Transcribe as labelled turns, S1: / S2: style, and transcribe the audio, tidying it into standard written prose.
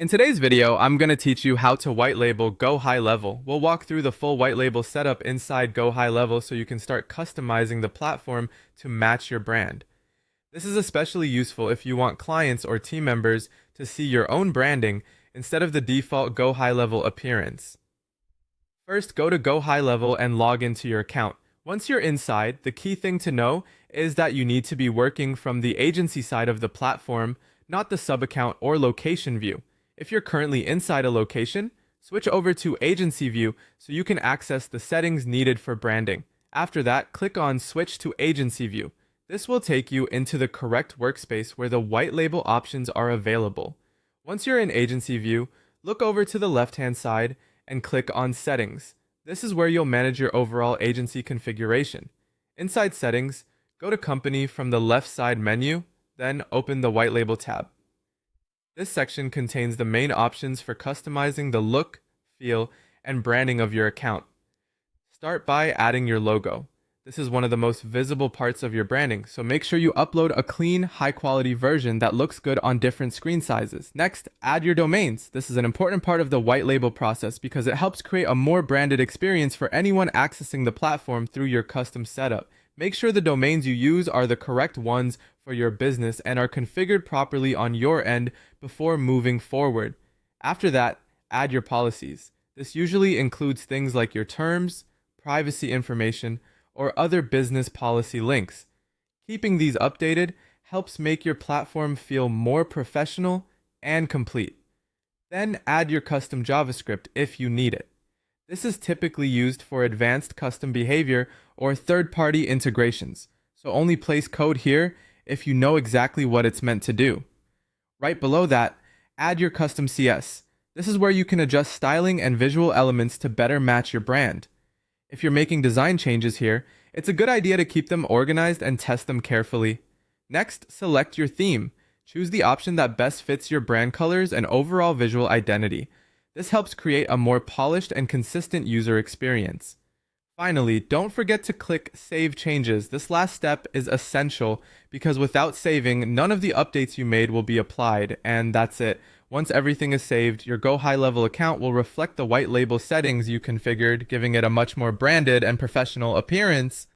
S1: In today's video, I'm going to teach you how to white label Gohighlevel. We'll walk through the full white label setup inside Gohighlevel so you can start customizing the platform to match your brand. This is especially useful if you want clients or team members to see your own branding instead of the default Gohighlevel appearance. First, go to Gohighlevel and log into your account. Once you're inside, the key thing to know is that you need to be working from the agency side of the platform, not the sub-account or location view. If you're currently inside a location, switch over to Agency View so you can access the settings needed for branding. After that, click on Switch to Agency View. This will take you into the correct workspace where the white label options are available. Once you're in Agency View, look over to the left-hand side and click on Settings. This is where you'll manage your overall agency configuration. Inside Settings, go to Company from the left side menu, then open the White Label tab. This section contains the main options for customizing the look, feel, and branding of your account. Start by adding your logo. This is one of the most visible parts of your branding, so make sure you upload a clean, high-quality version that looks good on different screen sizes. Next, add your domains. This is an important part of the white label process because it helps create a more branded experience for anyone accessing the platform through your custom setup. Make sure the domains you use are the correct ones for your business and are configured properly on your end before moving forward. After that, add your policies. This usually includes things like your terms, privacy information, or other business policy links. Keeping these updated helps make your platform feel more professional and complete. Then add your custom JavaScript if you need it. This is typically used for advanced custom behavior or third-party integrations, so only place code here if you know exactly what it's meant to do. Right below that, add your custom CS. This is where you can adjust styling and visual elements to better match your brand. If you're making design changes here, it's a good idea to keep them organized and test them carefully. Next, select your theme. Choose the option that best fits your brand colors and overall visual identity. This helps create a more polished and consistent user experience. Finally, don't forget to click Save Changes. This last step is essential because without saving, none of the updates you made will be applied, and that's it. Once everything is saved, your Gohighlevel account will reflect the white label settings you configured, giving it a much more branded and professional appearance.